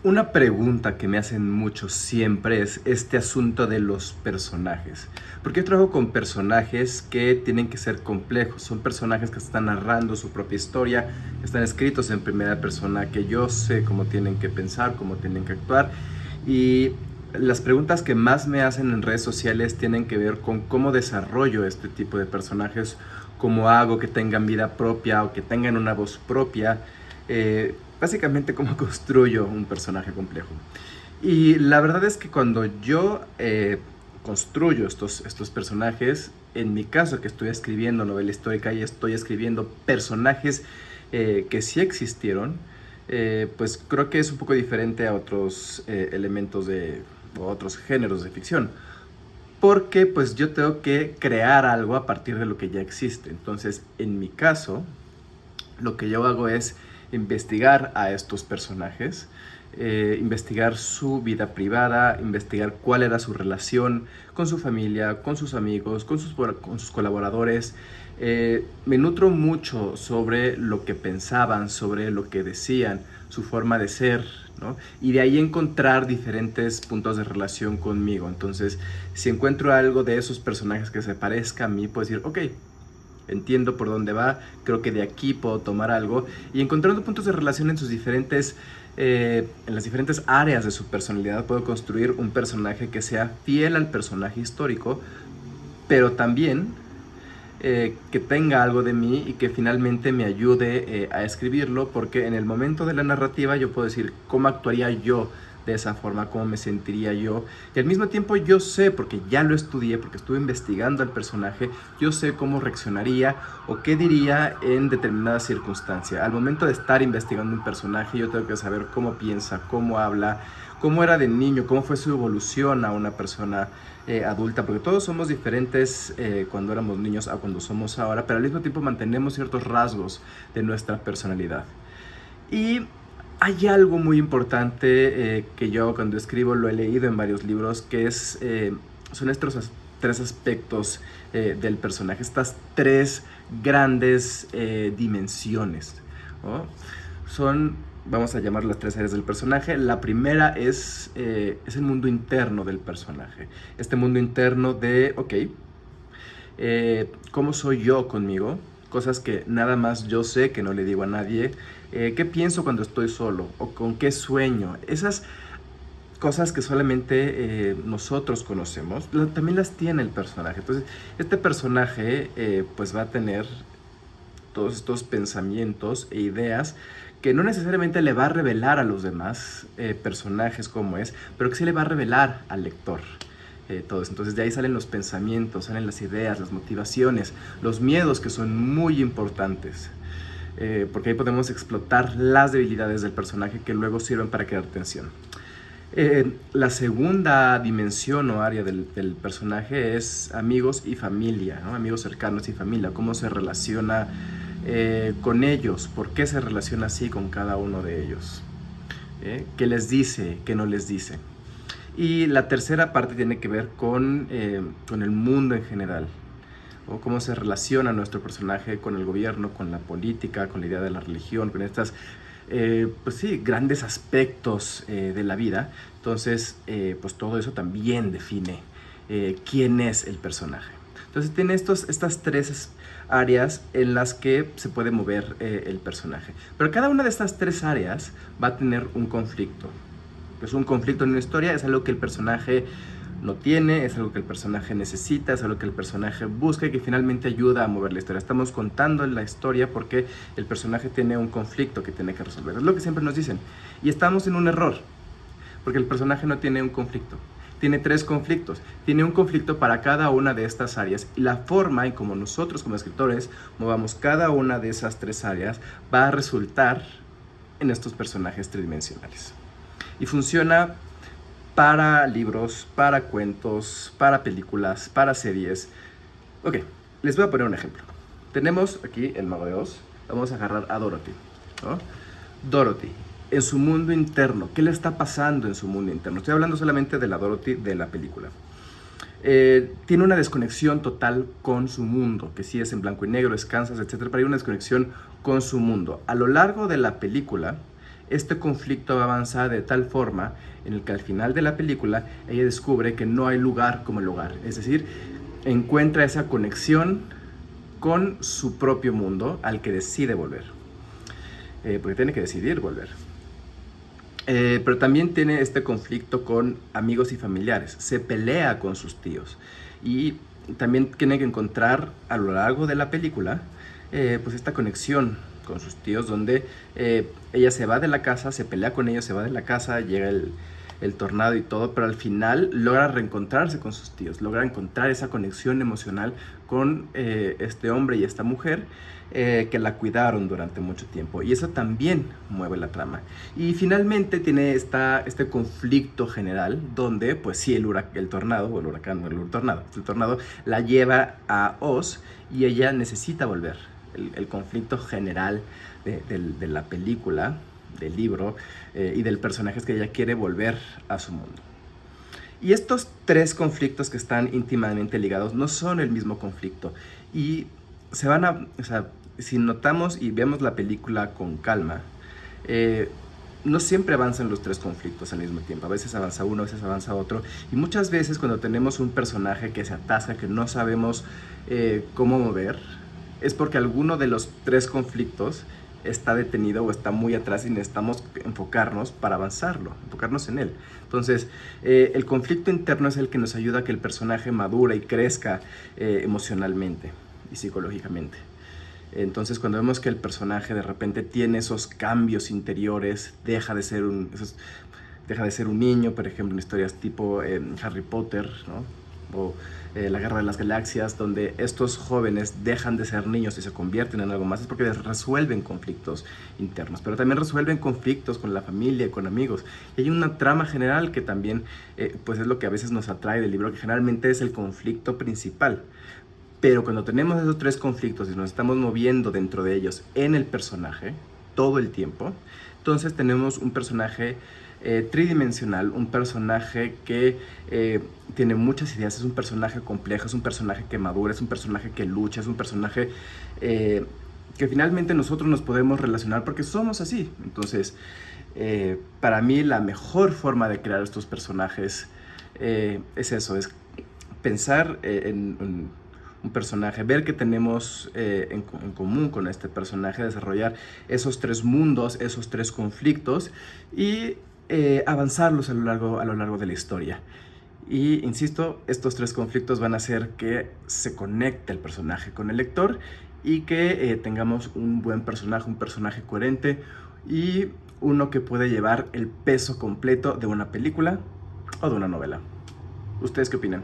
Una pregunta que me hacen mucho siempre es este asunto de los personajes. Porque yo trabajo con personajes que tienen que ser complejos. Son personajes que están narrando su propia historia, que están escritos en primera persona, que yo sé cómo tienen que pensar, cómo tienen que actuar. Y las preguntas que más me hacen en redes sociales tienen que ver con cómo desarrollo este tipo de personajes, cómo hago que tengan vida propia o que tengan una voz propia. Básicamente cómo construyo un personaje complejo. Y la verdad es que cuando yo construyo estos personajes, en mi caso que estoy escribiendo novela histórica y estoy escribiendo personajes que sí existieron, pues creo que es un poco diferente a otros elementos o otros géneros de ficción. Porque pues yo tengo que crear algo a partir de lo que ya existe. Entonces, en mi caso, lo que yo hago es investigar a estos personajes, investigar su vida privada, investigar cuál era su relación con su familia, con sus amigos, con sus colaboradores. Me nutro mucho sobre lo que pensaban, sobre lo que decían, su forma de ser, ¿no? Y de ahí encontrar diferentes puntos de relación conmigo. Entonces, si encuentro algo de esos personajes que se parezca a mí, puedo decir, ok, entiendo por dónde va, creo que de aquí puedo tomar algo, y encontrando puntos de relación en sus diferentes, en las diferentes áreas de su personalidad, puedo construir un personaje que sea fiel al personaje histórico, pero también que tenga algo de mí y que finalmente me ayude a escribirlo, porque en el momento de la narrativa yo puedo decir cómo actuaría yo de esa forma, cómo me sentiría yo, y al mismo tiempo yo sé, porque ya lo estudié, porque estuve investigando al personaje, yo sé cómo reaccionaría o qué diría en determinada circunstancia. Al momento de estar investigando un personaje, yo tengo que saber cómo piensa, cómo habla, cómo era de niño, cómo fue su evolución a una persona adulta, porque todos somos diferentes cuando éramos niños a cuando somos ahora, pero al mismo tiempo mantenemos ciertos rasgos de nuestra personalidad. Y hay algo muy importante que yo cuando escribo lo he leído en varios libros, que son estos tres aspectos del personaje, estas tres grandes dimensiones, ¿no? Son, vamos a llamar las tres áreas del personaje. La primera es el mundo interno del personaje. Este mundo interno de, ok, ¿cómo soy yo conmigo? Cosas que nada más yo sé, que no le digo a nadie. ¿Qué pienso cuando estoy solo? ¿O con qué sueño? Esas cosas que solamente nosotros conocemos, también las tiene el personaje. Entonces, este personaje pues va a tener todos estos pensamientos e ideas que no necesariamente le va a revelar a los demás personajes cómo es, pero que sí le va a revelar al lector. Todos. Entonces de ahí salen los pensamientos, salen las ideas, las motivaciones, los miedos, que son muy importantes, porque ahí podemos explotar las debilidades del personaje que luego sirven para crear tensión. La segunda dimensión o área del personaje es amigos y familia, ¿no? Amigos cercanos y familia, cómo se relaciona con ellos, por qué se relaciona así con cada uno de ellos, qué les dice, qué no les dice. Y la tercera parte tiene que ver con el mundo en general, o cómo se relaciona nuestro personaje con el gobierno, con la política, con la idea de la religión, con estas, pues sí, grandes aspectos de la vida. Entonces, pues todo eso también define quién es el personaje. Entonces tiene estas tres áreas en las que se puede mover el personaje. Pero cada una de estas tres áreas va a tener un conflicto. Es un conflicto en una historia, es algo que el personaje no tiene, es algo que el personaje necesita, es algo que el personaje busca y que finalmente ayuda a mover la historia. Estamos contando la historia porque el personaje tiene un conflicto que tiene que resolver. Es lo que siempre nos dicen. Y estamos en un error, porque el personaje no tiene un conflicto. Tiene tres conflictos. Tiene un conflicto para cada una de estas áreas. Y la forma en como nosotros como escritores movamos cada una de esas tres áreas va a resultar en estos personajes tridimensionales. Y funciona para libros, para cuentos, para películas, para series. Ok, les voy a poner un ejemplo. Tenemos aquí el Mago de Oz. Vamos a agarrar a Dorothy, ¿no? Dorothy, en su mundo interno, ¿qué le está pasando en su mundo interno? Estoy hablando solamente de la Dorothy de la película. Tiene una desconexión total con su mundo, que sí es en blanco y negro, es Kansas, etcétera, pero hay una desconexión con su mundo. A lo largo de la película, este conflicto va a avanzar de tal forma en el que al final de la película ella descubre que no hay lugar como el hogar. Es decir, encuentra esa conexión con su propio mundo al que decide volver. Porque tiene que decidir volver. Pero también tiene este conflicto con amigos y familiares. Se pelea con sus tíos. Y también tiene que encontrar a lo largo de la película pues esta conexión con sus tíos, donde ella se va de la casa, se pelea con ellos, se va de la casa, llega el tornado y todo, pero al final logra reencontrarse con sus tíos, logra encontrar esa conexión emocional con este hombre y esta mujer que la cuidaron durante mucho tiempo, y eso también mueve la trama. Y finalmente tiene este conflicto general donde pues sí, el tornado la lleva a Oz y ella necesita volver. El conflicto general de la película, del libro y del personaje es que ella quiere volver a su mundo. Y estos tres conflictos que están íntimamente ligados no son el mismo conflicto. Y se van a... O sea, si notamos y vemos la película con calma, no siempre avanzan los tres conflictos al mismo tiempo. A veces avanza uno, a veces avanza otro. Y muchas veces cuando tenemos un personaje que se atasca, que no sabemos cómo mover, es porque alguno de los tres conflictos está detenido o está muy atrás y necesitamos enfocarnos para avanzarlo, enfocarnos en él. Entonces, el conflicto interno es el que nos ayuda a que el personaje madure y crezca emocionalmente y psicológicamente. Entonces, cuando vemos que el personaje de repente tiene esos cambios interiores, deja de ser un niño, por ejemplo, en historias tipo Harry Potter, ¿no? O La Guerra de las Galaxias, donde estos jóvenes dejan de ser niños y se convierten en algo más, es porque resuelven conflictos internos, pero también resuelven conflictos con la familia, con amigos. Y hay una trama general que también pues es lo que a veces nos atrae del libro, que generalmente es el conflicto principal. Pero cuando tenemos esos tres conflictos y nos estamos moviendo dentro de ellos en el personaje todo el tiempo, entonces tenemos un personaje tridimensional, un personaje que tiene muchas ideas, es un personaje complejo, es un personaje que madura, es un personaje que lucha, es un personaje que finalmente nosotros nos podemos relacionar porque somos así. Entonces, para mí la mejor forma de crear estos personajes es eso, es pensar en un personaje, ver que tenemos en común con este personaje, desarrollar esos tres mundos, esos tres conflictos y avanzarlos a lo largo de la historia. Y insisto, estos tres conflictos van a hacer que se conecte el personaje con el lector y que tengamos un buen personaje, un personaje coherente y uno que puede llevar el peso completo de una película o de una novela. ¿Ustedes qué opinan?